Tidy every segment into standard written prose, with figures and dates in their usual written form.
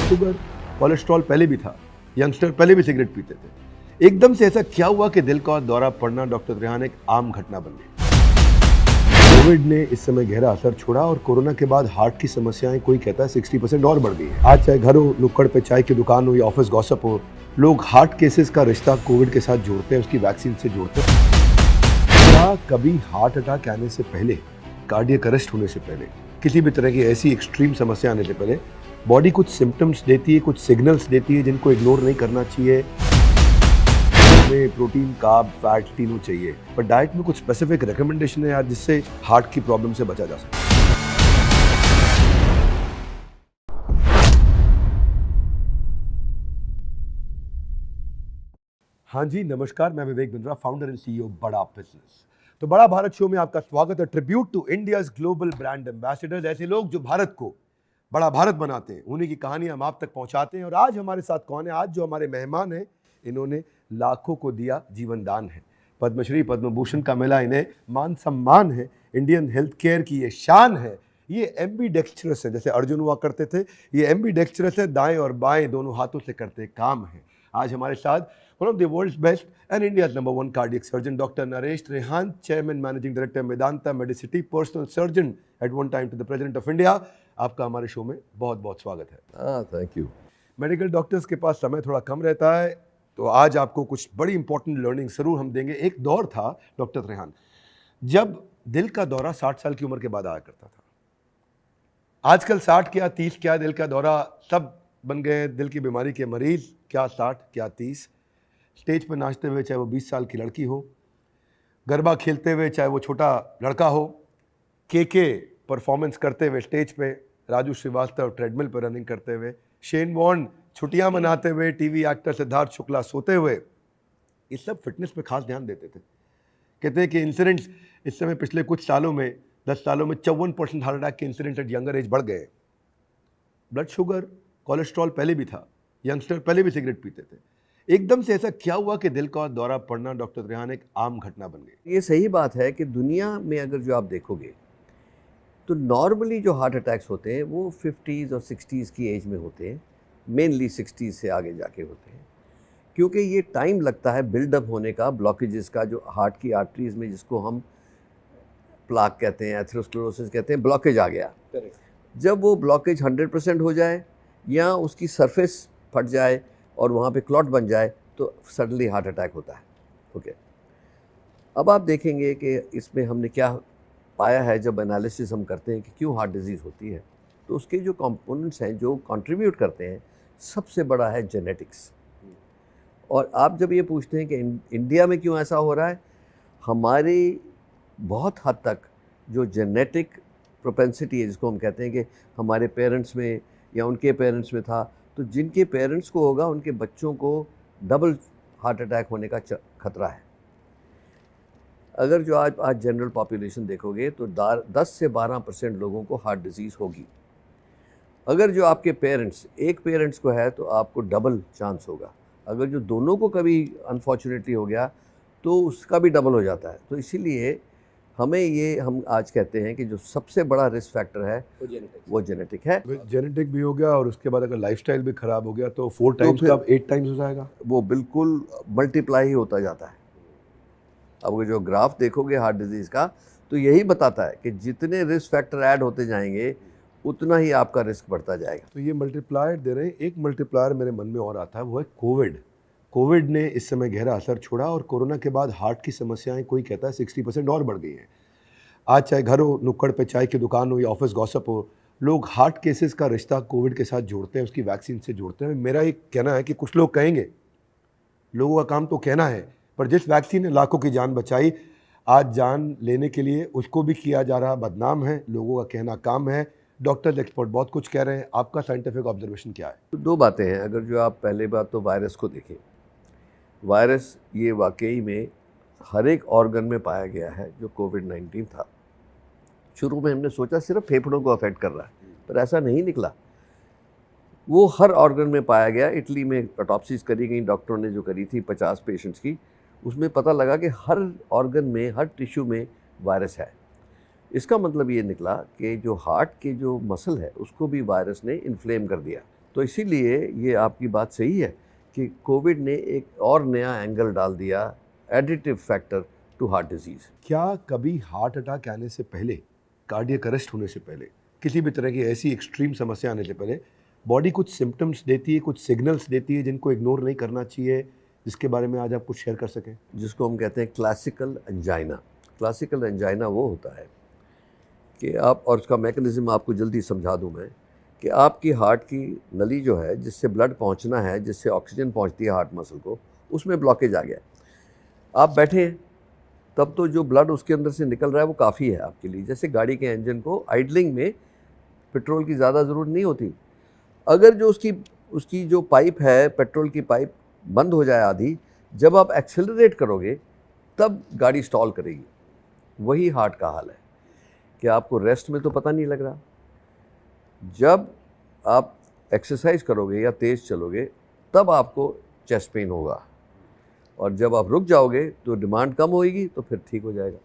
Sugar, cholesterol पहले भी था, यंगस्टर पहले भी सिगरेट पीते थे। एकदम से ऐसा क्या हुआ कि दिल का दौरा पड़ना डॉक्टर रेहान एक आम घटना बन गई। कोविड ने इस समय गहरा असर छोड़ा और कोरोना के बाद हार्ट की समस्याएं कोई कहता है 60% और बढ़ गई है। आज चाहे घर हो, नुक्कड़ पे चाय की दुकान हो या ऑफिस गॉसिप हो, लोग हार्ट केसेस का रिश्ता कोविड के साथ जोड़ते हैं, उसकी वैक्सीन से जोड़ते हैं। क्या कभी हार्ट अटैक आने से पहले, कार्डियक अरेस्ट होने से पहले, किसी भी तरह की ऐसी एक्सट्रीम समस्या आने से पहले बॉडी कुछ सिम्टम्स देती है, कुछ सिग्नल्स देती है जिनको इग्नोर नहीं करना चाहिए? हमें प्रोटीन, कार्ब, फैट तीनों चाहिए, पर डाइट में कुछ स्पेसिफिक रिकमेंडेशन है यार जिससे हार्ट की प्रॉब्लम से बचा जा सके। हाँ जी, नमस्कार, मैं Vivek Bindra, founder and CEO Bada business. तो बड़ा भारत शो में आपका स्वागत है। Tribute to India's global brand ambassadors, ऐसे लोग जो भारत को बड़ा भारत बनाते हैं, उन्हीं की कहानी हम आप तक पहुंचाते हैं। और आज हमारे साथ कौन है? आज जो हमारे मेहमान हैं, इन्होंने लाखों को दिया जीवन दान है। पद्मश्री, पद्म भूषण का मिला इन्हें मान सम्मान है। इंडियन हेल्थ केयर की ये शान है। ये एम्बीडेक्स्ट्रस है, जैसे अर्जुन हुआ करते थे, ये एम्बीडेक्स्ट्रस है, दाएं और बाएं दोनों हाथों से करते काम है। आज हमारे साथ one of the world's best and India's number 1 cardiac surgeon doctor Naresh Trehan, chairman managing director Medanta medicity, personal surgeon at one time to the president of India. आपका हमारे शो में बहुत बहुत स्वागत है। Thank you. मेडिकल डॉक्टर्स के पास समय थोड़ा कम रहता है, तो आज आपको कुछ बड़ी इंपॉर्टेंट लर्निंग जरूर हम देंगे। एक दौर था डॉक्टर रेहान जब दिल का दौरा 60 साल की उम्र के बाद आया करता था। आजकल 60 क्या 30 क्या दिल का दौरा सब बन गए दिल की बीमारी के मरीज। क्या 60 क्या 30। स्टेज पर नाचते हुए चाहे वो 20 साल की लड़की हो, गरबा खेलते हुए चाहे वो छोटा लड़का हो, के परफॉर्मेंस करते हुए स्टेज पे, राजू श्रीवास्तव ट्रेडमिल पर रनिंग करते हुए, शेन वॉर्न छुट्टियां मनाते हुए, टीवी एक्टर सिद्धार्थ शुक्ला सोते हुए, ये सब फिटनेस पे खास ध्यान देते थे। कहते हैं कि इंसिडेंट्स इस समय पिछले कुछ सालों में 10 सालों में 54% हार्ट अटैक के इंसिडेंट एट यंगर एज बढ़ गए। ब्लड शुगर, कोलेस्ट्रॉल पहले भी था, यंगस्टर पहले भी सिगरेट पीते थे। एकदम से ऐसा क्या हुआ कि दिल का दौरा पड़ना डॉक्टर रेहान एक आम घटना बन गई? ये सही बात है कि दुनिया में अगर जो आप देखोगे तो नॉर्मली जो हार्ट अटैक्स होते हैं वो 50s और 60s की एज में होते हैं, मेनली 60s से आगे जाके होते हैं, क्योंकि ये टाइम लगता है बिल्डअप होने का, ब्लॉकेजेस का, जो हार्ट की आर्टरीज में, जिसको हम प्लाक कहते हैं, एथेरोस्क्लेरोसिस कहते हैं, ब्लॉकेज आ गया। जब वो ब्लॉकेज 100% हो जाए या उसकी सरफेस फट जाए और वहाँ पे क्लॉट बन जाए तो सडनली हार्ट अटैक होता है। ओके, अब आप देखेंगे कि इसमें हमने क्या पाया है। जब एनालिसिस हम करते हैं कि क्यों हार्ट डिजीज़ होती है, तो उसके जो कंपोनेंट्स हैं जो कंट्रीब्यूट करते हैं, सबसे बड़ा है जेनेटिक्स। और आप जब ये पूछते हैं कि इंडिया में क्यों ऐसा हो रहा है, हमारी बहुत हद तक जो जेनेटिक प्रोपेंसिटी है, जिसको हम कहते हैं कि हमारे पेरेंट्स में या उनके पेरेंट्स में था, तो जिनके पेरेंट्स को होगा उनके बच्चों को डबल हार्ट अटैक होने का खतरा है। अगर जो आज जनरल पॉपुलेशन देखोगे तो 10 से 12% लोगों को हार्ट डिजीज़ होगी। अगर जो आपके पेरेंट्स, एक पेरेंट्स को है तो आपको डबल चांस होगा। अगर जो दोनों को कभी अनफॉर्चुनेटली हो गया तो उसका भी डबल हो जाता है। तो इसीलिए हम आज कहते हैं कि जो सबसे बड़ा रिस्क फैक्टर है वो जेनेटिक है। जेनेटिक भी हो गया और उसके बाद अगर लाइफस्टाइल भी खराब हो गया तो 4 टाइम्स का 8 टाइम्स हो जाएगा। वो बिल्कुल मल्टीप्लाई ही होता जाता है। अब जो ग्राफ देखोगे हार्ट डिजीज़ का, तो यही बताता है कि जितने रिस्क फैक्टर ऐड होते जाएंगे उतना ही आपका रिस्क बढ़ता जाएगा। तो ये मल्टीप्लायर दे रहे हैं। एक मल्टीप्लायर मेरे मन में और आता है, वो है कोविड। कोविड ने इस समय गहरा असर छोड़ा और कोरोना के बाद हार्ट की समस्याएं कोई कहता है 60% और बढ़ गई हैं। आज चाहे घर हो, नुक्कड़ पे चाय की दुकान हो या ऑफिस गॉसिप हो, लोग हार्ट केसेस का रिश्ता कोविड के साथ जोड़ते हैं, उसकी वैक्सीन से जोड़ते हैं। मेरा एक कहना है कि कुछ लोग कहेंगे, लोगों का काम तो कहना है, पर जिस वैक्सीन ने लाखों की जान बचाई, आज जान लेने के लिए उसको भी किया जा रहा बदनाम है। लोगों का कहना काम है, डॉक्टर्स एक्सपर्ट बहुत कुछ कह रहे हैं। आपका साइंटिफिक ऑब्जर्वेशन क्या है? तो 2 बातें हैं। अगर जो आप पहले बात तो वायरस को देखें, वायरस ये वाकई में हर एक ऑर्गन में पाया गया है। जो कोविड-19 था, शुरू में हमने सोचा सिर्फ फेफड़ों को अफेक्ट कर रहा है, पर ऐसा नहीं निकला। वो हर ऑर्गन में पाया गया। इटली में ऑटोप्सीज करी गई, डॉक्टरों ने जो करी थी 50 पेशेंट्स की, उसमें पता लगा कि हर ऑर्गन में, हर टिश्यू में वायरस है। इसका मतलब ये निकला कि जो हार्ट के जो मसल है उसको भी वायरस ने इन्फ्लेम कर दिया। तो इसीलिए ये आपकी बात सही है कि कोविड ने एक और नया एंगल डाल दिया, additive factor to heart disease. क्या कभी हार्ट अटैक आने से पहले, कार्डियक अरेस्ट होने से पहले, किसी भी तरह की ऐसी एक्सट्रीम समस्या आने से पहले बॉडी कुछ सिम्टम्स देती है, कुछ सिग्नल्स देती है जिनको इग्नोर नहीं करना चाहिए, जिसके बारे में आज आप कुछ शेयर कर सकें? जिसको हम कहते हैं क्लासिकल एंजाइना। क्लासिकल एंजाइना वो होता है कि आप, और उसका मैकेनिज्म आपको जल्दी समझा दूं मैं, कि आपकी हार्ट की नली जो है जिससे ब्लड पहुंचना है, जिससे ऑक्सीजन पहुंचती है हार्ट मसल को, उसमें ब्लॉकेज आ गया। आप बैठे हैं तब तो जो ब्लड उसके अंदर से निकल रहा है वो काफ़ी है आपके लिए। जैसे गाड़ी के इंजन को आइडलिंग में पेट्रोल की ज़्यादा ज़रूरत नहीं होती। अगर जो उसकी जो पाइप है, पेट्रोल की पाइप बंद हो जाए आधी, जब आप एक्सेलरेट करोगे तब गाड़ी स्टॉल करेगी। वही हार्ट का हाल है कि आपको रेस्ट में तो पता नहीं लग रहा, जब आप एक्सरसाइज करोगे या तेज़ चलोगे तब आपको चेस्ट पेन होगा, और जब आप रुक जाओगे तो डिमांड कम होएगी तो फिर ठीक हो जाएगा।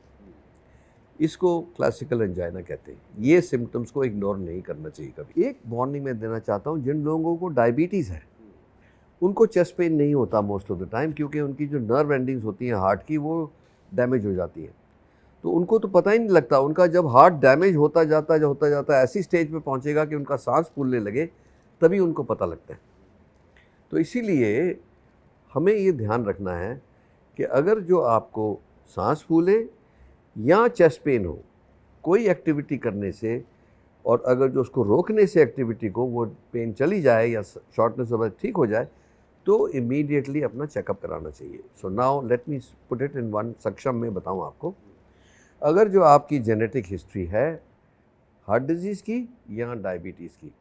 इसको क्लासिकल एंजाइना कहते हैं। ये सिम्टम्स को इग्नोर नहीं करना चाहिए कभी। एक वार्निंग मैं देना चाहता हूँ, जिन लोगों को डायबिटीज़ है उनको चेस्ट पेन नहीं होता मोस्ट ऑफ द टाइम, क्योंकि उनकी जो नर्व एंडिंग्स होती हैं हार्ट की वो डैमेज हो जाती हैं, तो उनको तो पता ही नहीं लगता। उनका जब हार्ट डैमेज होता जाता ऐसी स्टेज पे पहुंचेगा कि उनका सांस फूलने लगे, तभी उनको पता लगता है। तो इसीलिए हमें ये ध्यान रखना है कि अगर जो आपको सांस फूले या चेस्ट पेन हो कोई एक्टिविटी करने से, और अगर जो उसको रोकने से एक्टिविटी को वो पेन चली जाए या शॉर्टनेस ऑफ ब्रेथ ठीक हो जाए, तो इमीडिएटली अपना चेकअप कराना चाहिए। So now let me put it in one सक्षम में बताऊं आपको। अगर जो आपकी जेनेटिक हिस्ट्री है हार्ट डिजीज़ की या डायबिटीज़ की,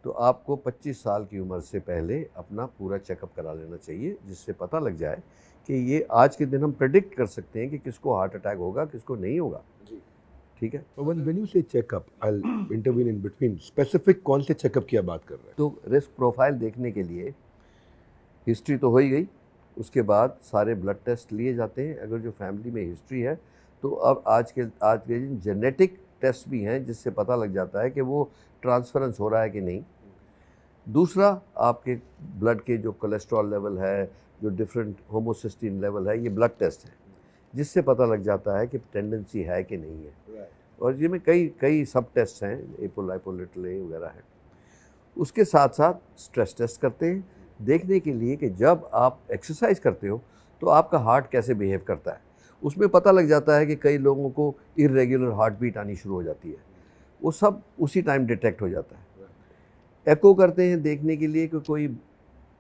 तो आपको 25 साल की उम्र से पहले अपना पूरा चेकअप करा लेना चाहिए, जिससे पता लग जाए कि ये आज के दिन हम प्रेडिक्ट कर सकते हैं कि किसको हार्ट अटैक होगा, किसको नहीं होगा। ठीक है। When you say checkup, I'll intervene in between. Specific कौन से चेकअप की आप बात कर रहे हैं? तो रिस्क प्रोफाइल देखने के लिए हिस्ट्री तो हो ही गई, उसके बाद सारे ब्लड टेस्ट लिए जाते हैं। अगर जो फैमिली में हिस्ट्री है तो अब आज के दिन जेनेटिक टेस्ट भी हैं, जिससे पता लग जाता है कि वो ट्रांसफरेंस हो रहा है कि नहीं। दूसरा, आपके ब्लड के जो कोलेस्ट्रॉल लेवल है, जो डिफरेंट होमोसिस्टीन लेवल है, ये ब्लड टेस्ट है, जिससे पता लग जाता है कि टेंडेंसी है कि नहीं है। और ये में कई सब टेस्ट हैं, एपोलाइपोलिटल वगैरह है। उसके साथ साथ स्ट्रेस टेस्ट करते हैं, देखने के लिए कि जब आप एक्सरसाइज करते हो तो आपका हार्ट कैसे बिहेव करता है। उसमें पता लग जाता है कि कई लोगों को इर्रेगुलर हार्ट बीट आनी शुरू हो जाती है, वो सब उसी टाइम डिटेक्ट हो जाता है। एको करते हैं देखने के लिए कि कोई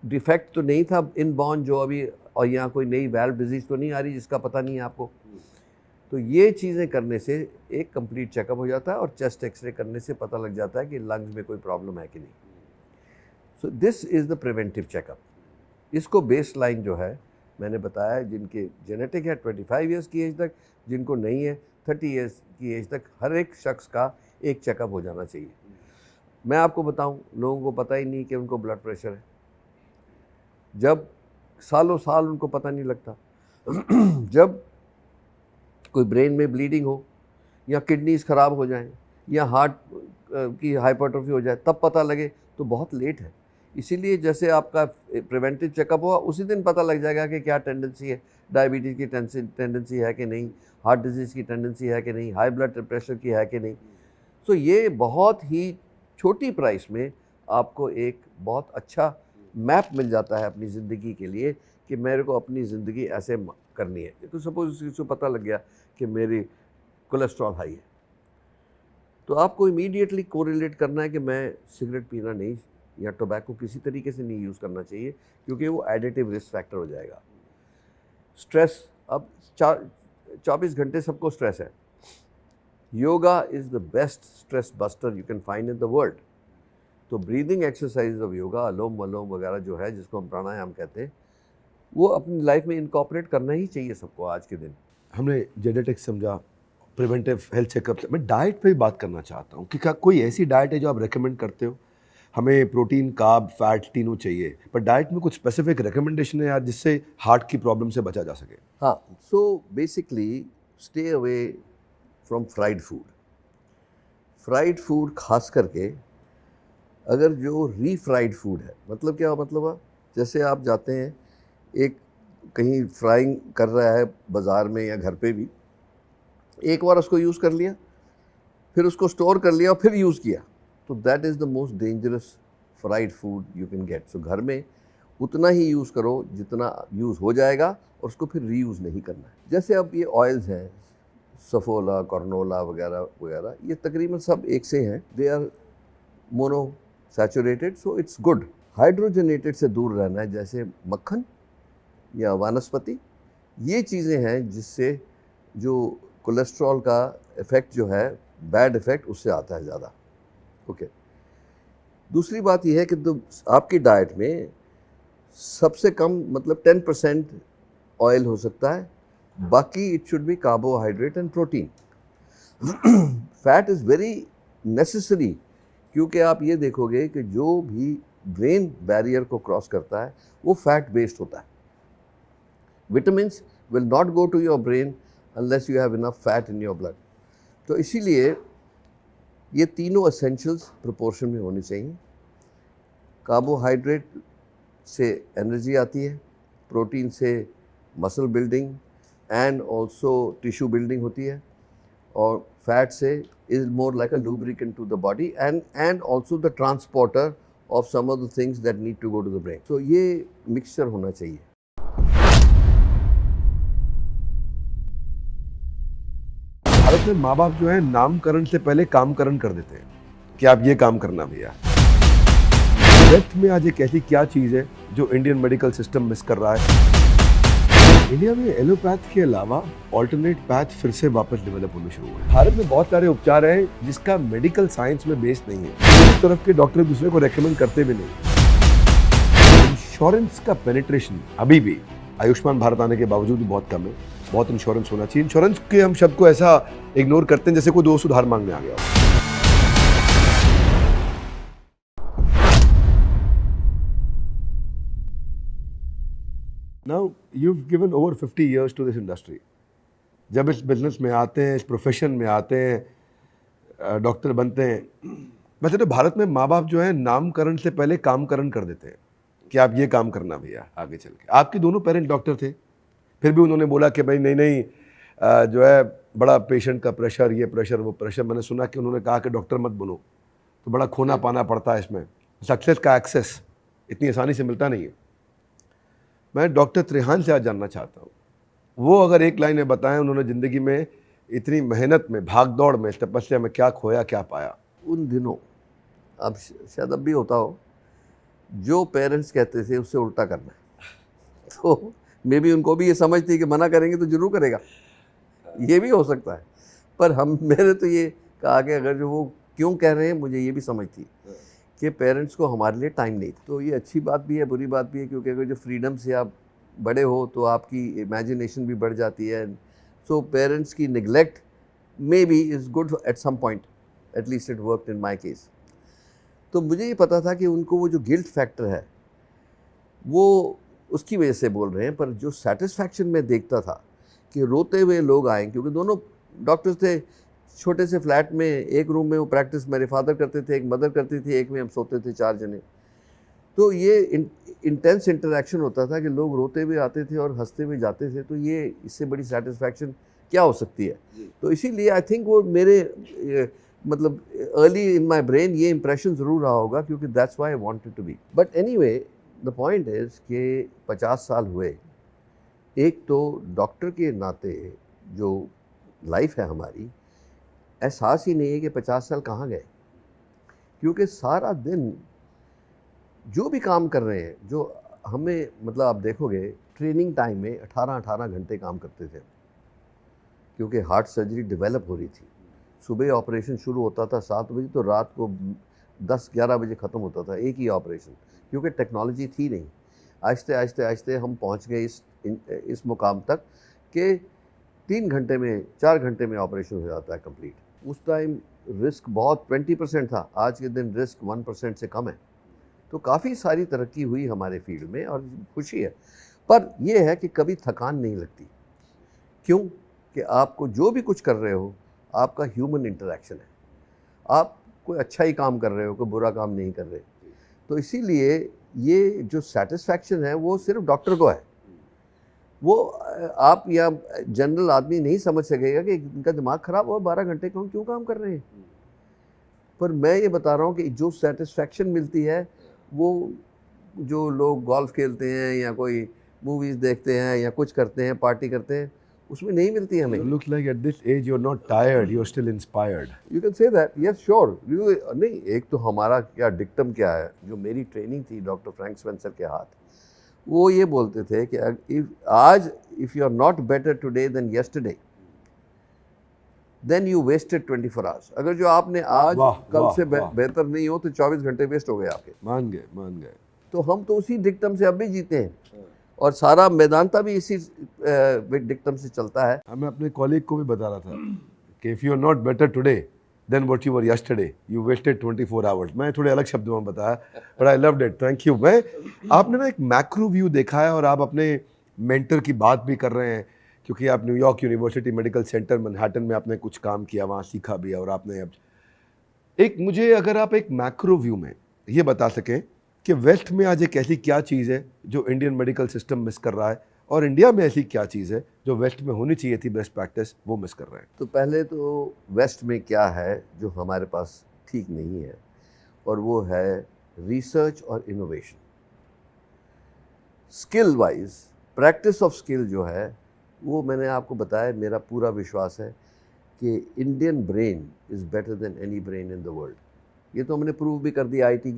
डिफेक्ट तो नहीं था इनबॉर्न जो अभी, और यहाँ कोई नई वैल्व डिजीज़ तो नहीं आ रही जिसका पता नहीं है आपको। तो ये चीज़ें करने से एक कंप्लीट चेकअप हो जाता है, और चेस्ट एक्सरे करने से पता लग जाता है कि लंग्स में कोई प्रॉब्लम है कि नहीं। So this is the preventive checkup. इसको बेस लाइन जो है मैंने बताया, जिनके जेनेटिक है 25 ईयर्स की एज तक, जिनको नहीं है 30 ईयर्स की एज तक, हर एक शख्स का एक चेकअप हो जाना चाहिए। मैं आपको बताऊं, लोगों को पता ही नहीं कि उनको ब्लड प्रेशर है, जब सालों साल उनको पता नहीं लगता। जब कोई ब्रेन में ब्लीडिंग हो, या किडनीज ख़राब हो जाएं, या हार्ट की हाइपरट्रोफी हो जाए, तब पता लगे तो बहुत लेट है। इसीलिए जैसे आपका प्रिवेंटिव चेकअप हुआ उसी दिन पता लग जाएगा कि क्या टेंडेंसी है, डायबिटीज़ की टेंडेंसी है कि नहीं, हार्ट डिजीज़ की टेंडेंसी है कि नहीं, हाई ब्लड प्रेशर की है कि नहीं। सो ये बहुत ही छोटी प्राइस में आपको एक बहुत अच्छा मैप मिल जाता है अपनी ज़िंदगी के लिए, कि मेरे को अपनी ज़िंदगी ऐसे करनी है। तो सपोज इसको पता लग गया कि मेरी कोलेस्ट्रॉल हाई है, तो आपको इमीडिएटली कोरिलेट करना है कि मैं सिगरेट पीना नहीं, या टोबैको किसी तरीके से नहीं यूज़ करना चाहिए, क्योंकि वो एडिटिव रिस्क फैक्टर हो जाएगा। स्ट्रेस, अब 24 घंटे सबको स्ट्रेस है। Yoga is the best stress buster you can find in the world. तो ब्रीदिंग एक्सरसाइज ऑफ योगा, अलोम वलोम वगैरह जो है, जिसको हम प्राणायाम कहते हैं, वो अपनी लाइफ में इनकॉर्पोरेट करना ही चाहिए सबको आज के दिन। हमने जेनेटिक्स समझा, प्रिवेंटिव हेल्थ चेकअप। मैं डाइट पे भी बात करना चाहता हूँ कि क्या कोई ऐसी डाइट है जो आप रेकमेंड करते हो? हमें प्रोटीन, कार्ब, फैट तीनों चाहिए, पर डाइट में कुछ स्पेसिफिक रिकमेंडेशन है यार, जिससे हार्ट की प्रॉब्लम से बचा जा सके? हाँ, so basically stay away from fried food. Fried food खास करके अगर जो रीफ्राइड फूड है, मतलब क्या मतलब है, जैसे आप जाते हैं एक कहीं फ्राइंग कर रहा है बाज़ार में या घर पे भी, एक बार उसको यूज़ कर लिया, फिर उसको स्टोर कर लिया और फिर यूज़ किया, तो that is the most dangerous fried food you can get. So घर में उतना ही यूज़ करो जितना यूज़ हो जाएगा और उसको फिर रीयूज़ नहीं करना है। जैसे अब ये ऑयल्स हैं, सफोला, कॉर्नोला वगैरह वगैरह, ये तकरीबन सब एक से हैं, they are mono saturated, so it's good. Hydrogenated से दूर रहना है, जैसे मक्खन या वनस्पति, ये चीज़ें हैं जिससे जो कोलेस्ट्रॉल का इफ़ेक्ट जो है, बैड इफ़ेक्ट उससे आता है ज़्यादा। ओके, दूसरी बात यह है कि आपकी डाइट में सबसे कम मतलब 10% ऑयल हो सकता है, बाकी it should be carbohydrate and protein. Fat is very necessary, क्योंकि आप ये देखोगे कि जो भी ब्रेन बैरियर को क्रॉस करता है वो फैट बेस्ड होता है। Vitamins will not go to your brain unless you have enough fat in your blood. तो इसीलिए ये तीनों एसेंशियल्स प्रोपोर्शन में होनी चाहिए। कार्बोहाइड्रेट से एनर्जी आती है, प्रोटीन से muscle building and also tissue building होती है, और फैट से is more like a lubricant to the body and also the transporter of some of the things that need to go to the brain. तो ये mixture होना चाहिए। भारत में माँ बाप जो है नामकरण से पहले कामकरण कर देते हैं कि आप ये काम करना भैया। डेप्थ में आज एक ऐसी क्या चीज़ है जो इंडियन मेडिकल सिस्टम मिस कर रहा है। इंडिया में एलोपैथ के अलावा ऑल्टरनेट पैथ फिर से वापस डेवलप होने शुरू हुए। भारत में बहुत सारे उपचार हैं जिसका मेडिकल साइंस में बेस नहीं है, एक तरफ के डॉक्टर दूसरे को रेकमेंड करते भी नहीं। इंश्योरेंस का पेनिट्रेशन अभी भी आयुष्मान भारत आने के बावजूद भी बहुत कम है। बहुत इंश्योरेंस होना चाहिए। इंश्योरेंस के हम शब्द को ऐसा इग्नोर करते हैं जैसे कोई दोस्त उधार मांगने आ गया हो। Now you've given over 50 years to this industry. जब इस बिजनेस में आते हैं, इस प्रोफेशन में आते हैं, डॉक्टर बनते हैं, वैसे तो भारत में माँ बाप जो है नामकरण से पहले कामकरण कर देते हैं कि आप ये काम करना भैया आगे चल के। आपके दोनों पेरेंट डॉक्टर थे, फिर भी उन्होंने बोला कि भाई नहीं जो है बड़ा पेशेंट का प्रेशर, ये प्रेशर वो प्रेशर। मैंने सुना कि उन्होंने कहा कि डॉक्टर मत बनो, तो बड़ा खोना पाना पड़ता है इसमें, सक्सेस का एक्सेस इतनी आसानी से मिलता नहीं है। मैं डॉक्टर त्रेहान से आज जानना चाहता हूँ, वो अगर एक लाइन में बताएं उन्होंने ज़िंदगी में इतनी मेहनत में, भाग दौड़ में, तपस्या में क्या खोया क्या पाया। उन दिनों, अब शायद अब भी होता हो, जो पेरेंट्स कहते थे उससे उल्टा करना है। तो मे बी उनको भी ये समझ थी कि मना करेंगे तो जरूर करेगा, ये भी हो सकता है। पर मैंने तो ये कहा कि अगर जो वो क्यों कह रहे हैं, मुझे ये भी समझ थी कि पेरेंट्स को हमारे लिए टाइम नहीं था। तो ये अच्छी बात भी है, बुरी बात भी है, क्योंकि अगर जो फ्रीडम से आप बड़े हो तो आपकी इमेजिनेशन भी बढ़ जाती है। सो पेरेंट्स की neglect maybe is good at some point, at least it worked in my case. तो मुझे ये पता था कि उनको वो जो गिल्ट फैक्टर है वो उसकी वजह से बोल रहे हैं, पर जो सेटिस्फैक्शन में देखता था कि रोते हुए लोग आए, क्योंकि दोनों डॉक्टर्स थे, छोटे से फ्लैट में एक रूम में वो प्रैक्टिस मेरे फादर करते थे, एक मदर करती थी, एक में हम सोते थे 4 जने। तो ये इंटेंस इंटरेक्शन होता था कि लोग रोते हुए आते थे और हंसते हुए जाते थे। तो ये इससे बड़ी सेटिस्फैक्शन क्या हो सकती है। तो इसीलिए आई थिंक वो मेरे मतलब अर्ली इन माई ब्रेन ये इंप्रेशन ज़रूर रहा होगा, क्योंकि that's why I wanted to be. But anyway the point is कि 50 साल हुए। एक तो डॉक्टर के नाते जो लाइफ है हमारी, एहसास ही नहीं है कि 50 साल कहाँ गए, क्योंकि सारा दिन जो भी काम कर रहे हैं, जो हमें मतलब आप देखोगे ट्रेनिंग टाइम में 18-18 घंटे काम करते थे, क्योंकि हार्ट सर्जरी डेवलप हो रही थी। सुबह ऑपरेशन शुरू होता था 7 बजे, तो रात को 10-11 बजे ख़त्म होता था एक ही ऑपरेशन, क्योंकि टेक्नोलॉजी थी नहीं। आहिस्ते आहिस्ते आहिस्ते हम पहुंच गए इस मुकाम तक कि 3 घंटे में 4 घंटे में ऑपरेशन हो जाता है कंप्लीट। उस टाइम रिस्क बहुत 20% था, आज के दिन रिस्क 1% से कम है। तो काफ़ी सारी तरक्की हुई हमारे फील्ड में और खुशी है। पर यह है कि कभी थकान नहीं लगती। क्यों? कि आपको जो भी कुछ कर रहे हो, आपका ह्यूमन इंटरेक्शन है। आप कोई अच्छा ही काम कर रहे हो, कोई बुरा काम नहीं कर रहे। तो इसीलिए ये जो सेटिस्फैक्शन है वो सिर्फ डॉक्टर को है, वो आप या जनरल आदमी नहीं समझ सकेगा कि इनका दिमाग ख़राब हुआ, 12 घंटे क्यों काम कर रहे हैं। पर मैं ये बता रहा हूँ कि जो सेटिस्फैक्शन मिलती है वो जो लोग गोल्फ खेलते हैं या कोई मूवीज़ देखते हैं या कुछ करते हैं, पार्टी करते हैं, उसमें नहीं मिलती हमें। Looks like at this age you're not tired, you're still inspired. You can say that, yes, sure. नहीं, एक तो हमारा क्या डिक्टम क्या है, जो मेरी ट्रेनिंग थी डॉक्टर फ्रैंक स्पेंसर के हाथ, वो ये बोलते थे कि आज if you are not better today then yesterday then you wasted 24 hours. अगर जो आपने आज कल से बेहतर नहीं हो तो 24 घंटे वेस्ट हो गए आपके। मान गए। तो हम तो उसी डिक्टम से अब भी जीते हैं, और सारा मैदानता भी इसी डिक्टम से चलता है। मैं अपने कॉलीग को भी बता रहा था कि if you are not better today then what you were yesterday you wasted 24 hours. मैं थोड़े अलग शब्दों में बताया, but I loved it, thank you. आपने ना एक मैक्रो व्यू देखा है और आप अपने मेंटर की बात भी कर रहे हैं, क्योंकि आप New York university medical centre Manhattan में आपने कुछ काम किया, वहाँ सीखा भी, और आपने अब एक, मुझे अगर आप एक मैक्रो व्यू में ये बता सकें कि वेस्ट में आज एक ऐसी क्या चीज़ है जो इंडियन मेडिकल सिस्टम मिस कर रहा है, और इंडिया में ऐसी क्या चीज़ है जो वेस्ट में होनी चाहिए थी बेस्ट प्रैक्टिस, वो मिस कर रहे हैं। तो पहले तो वेस्ट में क्या है जो हमारे पास ठीक नहीं है, और वो है रिसर्च और innovation. Skill wise practice of skill जो है वो मैंने आपको बताया, मेरा पूरा विश्वास है कि Indian brain is better than any brain in the world. ये तो हमने प्रूव भी कर दिया आईटी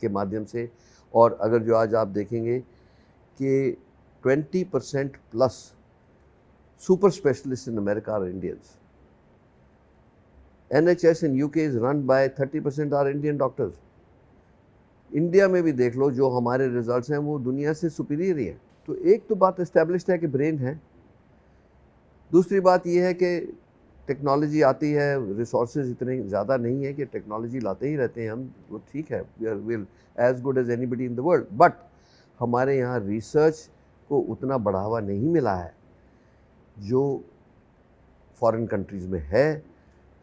के माध्यम से। और अगर जो आज आप देखेंगे कि 20% plus super specialist in America are Indians. NHS in UK is run by 30% are Indian doctors. India में भी देख लो, जो हमारे रिजल्ट्स हैं वो दुनिया से सुपीरियर ही है। तो एक तो बात इस्टेब्लिश्ड है कि ब्रेन है। दूसरी बात ये है कि टेक्नोलॉजी आती है, रिसोर्सेज इतने ज़्यादा नहीं है कि टेक्नोलॉजी लाते ही रहते हैं हम, वो ठीक है, we are will as good as anybody in the world, but हमारे यहाँ रिसर्च को उतना बढ़ावा नहीं मिला है जो फॉरेन कंट्रीज़ में है,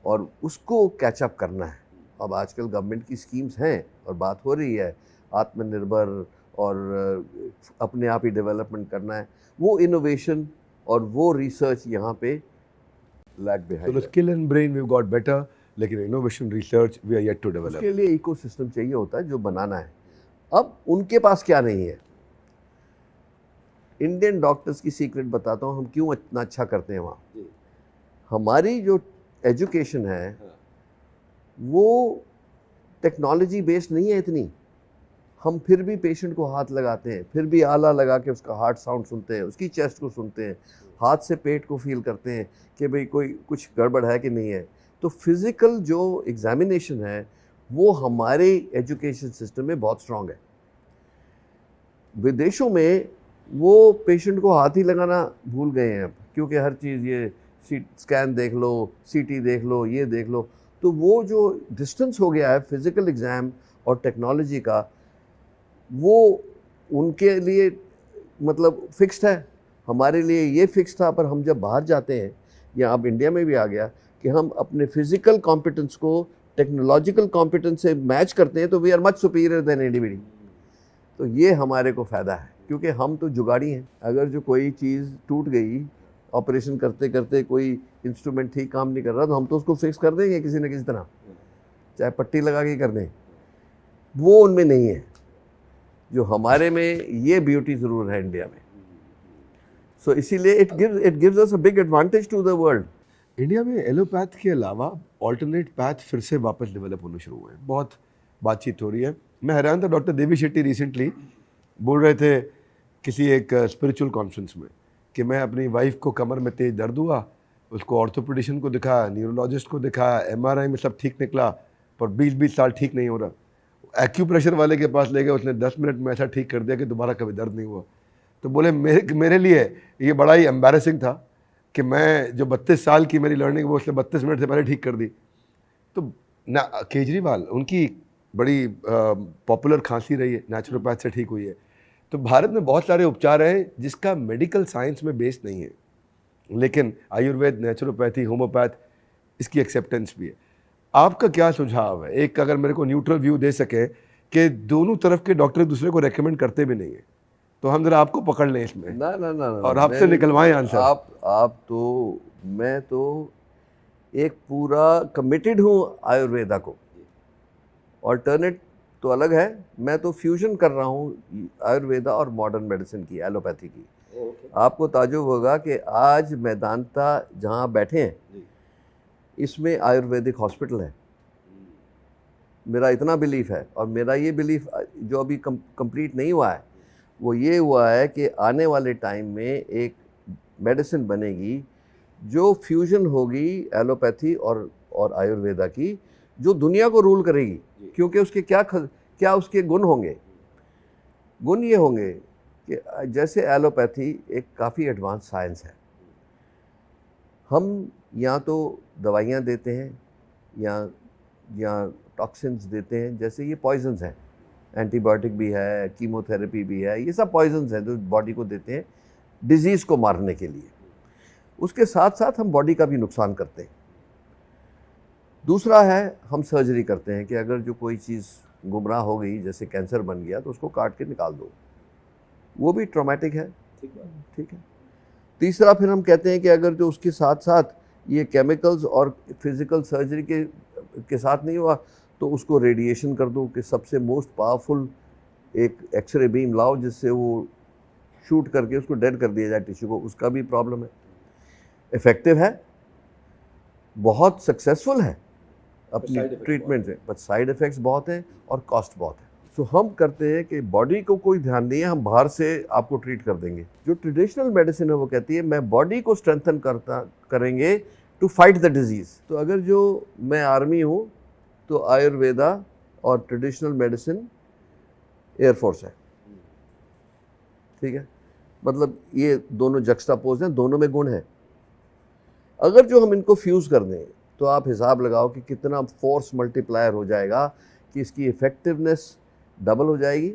और उसको कैचअप करना है। अब आजकल गवर्नमेंट की स्कीम्स हैं और बात हो रही है आत्मनिर्भर और अपने आप ही डेवलपमेंट करना है, वो इनोवेशन और वो रिसर्च यहाँ पे lag behind. So the skill and brain we've got better, लेकिन innovation research we are yet to develop. उसके लिए इकोसिस्टम चाहिए होता है जो बनाना है। अब उनके पास क्या नहीं है। इंडियन डॉक्टर्स की सीक्रेट बताता हूँ, हम क्यों इतना अच्छा करते हैं वहाँ। हमारी जो एजुकेशन है वो टेक्नोलॉजी बेस्ड नहीं है इतनी। हम फिर भी पेशेंट को हाथ लगाते हैं, फिर भी आला लगा के उसका हार्ट साउंड सुनते हैं, उसकी चेस्ट को सुनते हैं, हाथ से पेट को फील करते हैं कि भाई कोई कुछ गड़बड़ है कि नहीं है। तो फिज़िकल जो एग्जामिनेशन है वो हमारे एजुकेशन सिस्टम में बहुत स्ट्रांग है। विदेशों में वो पेशेंट को हाथ ही लगाना भूल गए हैं अब, क्योंकि हर चीज़ ये स्कैन देख लो, CT देख लो, ये देख लो। तो वो जो डिस्टेंस हो गया है फिज़िकल एग्ज़ाम और टेक्नोलॉजी का, वो उनके लिए मतलब फिक्स्ड है। हमारे लिए ये फिक्स था, पर हम जब बाहर जाते हैं, या अब इंडिया में भी आ गया कि हम अपने फिज़िकल कॉम्पिटेंस को टेक्नोलॉजिकल कॉम्पिटेंस से मैच करते हैं, तो we are much superior than anybody. तो ये हमारे को फ़ायदा है, क्योंकि हम तो जुगाड़ी हैं। अगर जो कोई चीज़ टूट गई, ऑपरेशन करते करते कोई इंस्ट्रूमेंट ठीक काम नहीं कर रहा, तो हम तो उसको फिक्स कर देंगे किसी न किसी तरह, चाहे पट्टी लगा के कर दें। वो उनमें नहीं है, जो हमारे में ये ब्यूटी ज़रूर है इंडिया में। सो इसीलिए it gives us a big advantage to the world. India में एलोपैथ के अलावा ऑल्टरनेट पैथ फिर से वापस डेवलप होने शुरू हुए हैं, बहुत बातचीत हो रही है। मैं हैरान था, डॉक्टर देवी शेट्टी रिसेंटली बोल रहे थे किसी एक स्पिरिचुअल कॉन्फ्रेंस में कि मैं अपनी वाइफ को कमर में तेज दर्द हुआ, उसको ऑर्थोपेडिशियन को दिखाया, न्यूरोलॉजिस्ट को दिखाया, MRI में सब ठीक निकला, पर 20-20 साल ठीक नहीं हो रहा। एक्यूप्रेशर वाले के पास ले गए, उसने 10 मिनट में ऐसा ठीक कर दिया कि दोबारा कभी दर्द नहीं हुआ। तो बोले मेरे लिए ये बड़ा ही एम्बैरेसिंग था कि मैं जो 32 साल की मेरी लर्निंग वो उसने 32 मिनट से पहले ठीक कर दी। तो ना केजरीवाल, उनकी बड़ी पॉपुलर खांसी रही है, नेचुरोपैथ से ठीक हुई है। तो भारत में बहुत सारे उपचार हैं जिसका मेडिकल साइंस में बेस नहीं है, लेकिन आयुर्वेद, नेचुरोपैथी, होम्योपैथ, इसकी एक्सेप्टेंस भी है। आपका क्या सुझाव है, एक अगर मेरे को न्यूट्रल व्यू दे सके कि दोनों तरफ के डॉक्टर एक दूसरे को रेकमेंड करते भी नहीं है, तो हम जरा आपको पकड़ लें इसमें ना ना ना ना और आपसे निकलवाएं आंसर। आप तो, मैं तो एक पूरा कमिटेड हूँ आयुर्वेदा को। ऑल्टरनेट तो अलग है, मैं तो फ्यूजन कर रहा हूँ आयुर्वेदा और मॉडर्न मेडिसिन की, एलोपैथी की। आपको ताजुब होगा कि आज मैदानता जहाँ बैठे हैं इसमें आयुर्वेदिक हॉस्पिटल है। मेरा इतना बिलीफ है, और मेरा ये बिलीफ जो अभी कंप्लीट नहीं हुआ है वो ये हुआ है कि आने वाले टाइम में एक मेडिसिन बनेगी जो फ्यूजन होगी एलोपैथी और आयुर्वेदा की, जो दुनिया को रूल करेगी। क्योंकि उसके क्या उसके गुण होंगे। गुण ये होंगे कि जैसे एलोपैथी एक काफ़ी एडवांस साइंस है, हम या तो दवाइयाँ देते हैं या टॉक्सिन्स देते हैं, जैसे ये पॉइजन्स हैं, एंटीबायोटिक भी है, कीमोथेरेपी भी है, ये सब पॉइजन्स हैं जो बॉडी को देते हैं डिजीज़ को मारने के लिए। उसके साथ साथ हम बॉडी का भी नुकसान करते हैं। दूसरा है, हम सर्जरी करते हैं कि अगर जो कोई चीज़ गुमराह हो गई, जैसे कैंसर बन गया, तो उसको काट के निकाल दो, वो भी ट्रॉमेटिक है। ठीक है। तीसरा फिर हम कहते हैं कि अगर जो उसके साथ साथ ये केमिकल्स और फिज़िकल सर्जरी के साथ नहीं हुआ, तो उसको रेडिएशन कर दो, कि सबसे मोस्ट पावरफुल एक एक्सरे बीम लाओ जिससे वो शूट करके उसको डेड कर दिया जाए टिश्यू को। उसका भी प्रॉब्लम है। इफ़ेक्टिव है, बहुत सक्सेसफुल है अपनी ट्रीटमेंट से, बट साइड इफ़ेक्ट्स बहुत हैं और कॉस्ट बहुत है। तो हम करते हैं कि बॉडी को कोई ध्यान नहीं है, हम बाहर से आपको ट्रीट कर देंगे। जो ट्रेडिशनल मेडिसिन है वो कहती है मैं बॉडी को स्ट्रेंथन करेंगे टू फाइट द डिजीज़। तो अगर जो मैं आर्मी हूँ तो आयुर्वेदा और ट्रेडिशनल मेडिसिन एयरफोर्स है। ठीक है, मतलब ये दोनों जक्स्टापोज हैं, दोनों में गुण है। अगर जो हम इनको फ्यूज़ कर दें तो आप हिसाब लगाओ कि कितना फोर्स मल्टीप्लायर हो जाएगा, कि इसकी इफ़ेक्टिवनेस डबल हो जाएगी,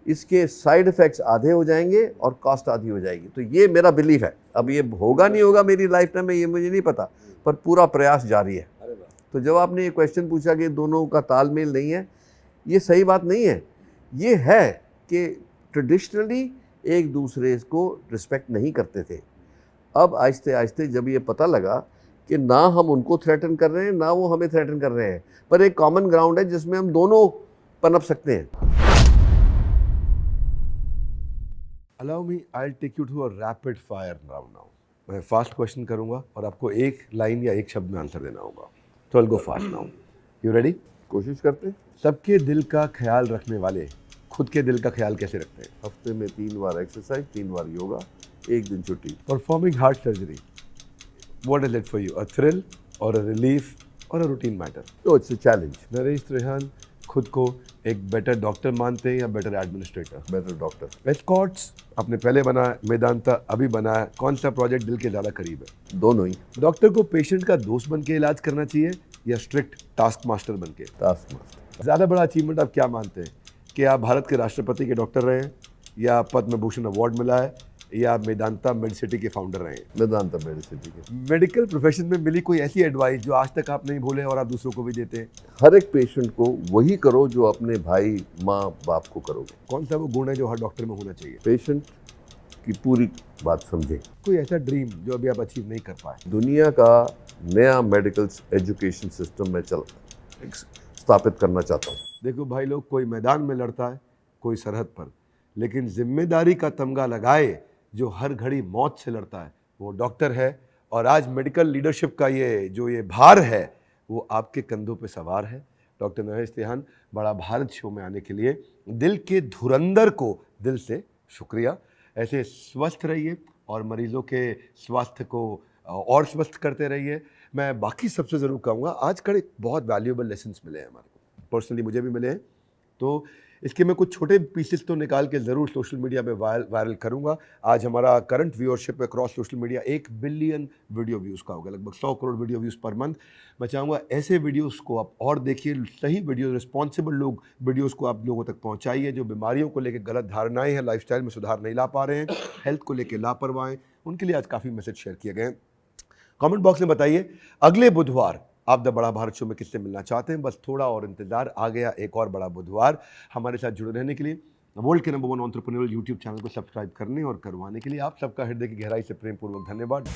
इसके साइड इफ़ेक्ट्स आधे हो जाएंगे और कॉस्ट आधी हो जाएगी। तो ये मेरा बिलीफ है। अब ये होगा नहीं होगा मेरी लाइफ टाइम में, ये मुझे नहीं पता, पर पूरा प्रयास जारी है। तो जब आपने ये क्वेश्चन पूछा कि दोनों का तालमेल नहीं है, ये सही बात नहीं है। ये है कि ट्रेडिशनली एक दूसरे को रिस्पेक्ट नहीं करते थे। अब आहिस्ते आहिस्ते जब ये पता लगा कि ना हम उनको थ्रेटन कर रहे हैं, ना वो हमें थ्रेटन कर रहे हैं, पर एक कॉमन ग्राउंड है जिसमें हम दोनों पनप सकते हैं। Allow me, I will take you to a rapid fire round now. मैं फास्ट क्वेश्चन करूंगा और आपको एक लाइन या एक शब्द में आंसर देना होगा। तो I will go fast now. You ready? कोशिश करते हैं। सबके दिल का ख्याल रखने वाले खुद के दिल का ख्याल कैसे रखते हैं? हफ्ते में 3 बार एक्सरसाइज, 3 बार योगा, 1 दिन छुट्टी। Performing heart surgery, what is it for you? A thrill और अ रिलीफ और अ रूटीन मैटर? तो it's a challenge. Naresh Trehan खुद को एक बेटर डॉक्टर मानते हैं या better administrator? Better doctor. Escorts आपने पहले बनाया, मेदांता अभी बनाया, कौन सा प्रोजेक्ट दिल के ज़्यादा करीब है? दोनों ही। डॉक्टर को पेशेंट का दोस्त बन के इलाज करना चाहिए या स्ट्रिक्ट टास्क मास्टर बन के? Task master. ज़्यादा बड़ा अचीवमेंट आप क्या मानते हैं कि आप भारत के राष्ट्रपति के डॉक्टर रहे हैं, या पद्म भूषण अवार्ड मिला है, या मेदांता मेडिसिटी के फाउंडर रहे हैं? मेदांता मेडिसिटी के। मेडिकल प्रोफेशन में मिली कोई ऐसी एडवाइस जो आज तक आप नहीं भूले और आप दूसरों को भी देते हैं? हर एक पेशेंट को वही करो जो अपने भाई माँ बाप को करोगे। कौन सा वो गुण है जो हर डॉक्टर में होना चाहिए? पेशेंट की पूरी बात समझे। कोई ऐसा ड्रीम जो अभी आप अचीव नहीं कर पाए? दुनिया का नया मेडिकल एजुकेशन सिस्टम में स्थापित करना चाहता हूँ। देखो भाई लोग, कोई मैदान में लड़ता है, कोई सरहद पर, लेकिन जिम्मेदारी का तमगा लगाए जो हर घड़ी मौत से लड़ता है वो डॉक्टर है। और आज मेडिकल लीडरशिप का ये भार है वो आपके कंधों पे सवार है। डॉक्टर नरेश त्रेहान, बड़ा भारत शो में आने के लिए दिल के धुरंधर को दिल से शुक्रिया। ऐसे स्वस्थ रहिए और मरीजों के स्वास्थ्य को और स्वस्थ करते रहिए। मैं बाकी सबसे ज़रूर कहूँगा, आज कल बहुत वैल्यूएबल लेसन्स मिले हैं हमारे को, पर्सनली मुझे भी मिले हैं, तो इसके मैं कुछ छोटे पीसेस तो निकाल के ज़रूर सोशल मीडिया पे वायरल करूँगा। आज हमारा current viewership across social media 1 billion video views का होगा, लगभग 100 crore video views per month. मैं चाहूँगा ऐसे वीडियोस को आप और देखिए, सही वीडियो, रिस्पॉन्सिबल लोग वीडियोस को आप लोगों तक पहुँचाइए। जो बीमारियों को लेकर गलत धारणाएँ हैं, लाइफस्टाइल में सुधार नहीं ला पा रहे हैं, हेल्थ को लेकर लापरवाह, उनके लिए आज काफ़ी मैसेज शेयर किए गए हैं। कमेंट बॉक्स में बताइए अगले बुधवार आप द बड़ा भारत शो में किससे मिलना चाहते हैं, बस थोड़ा और इंतजार, आ गया एक और बड़ा बुधवार। हमारे साथ जुड़े रहने के लिए, वर्ल्ड के नंबर 1 एंटरप्रेन्योर यूट्यूब चैनल को सब्सक्राइब करने और करवाने के लिए आप सबका हृदय की गहराई से प्रेम पूर्वक धन्यवाद।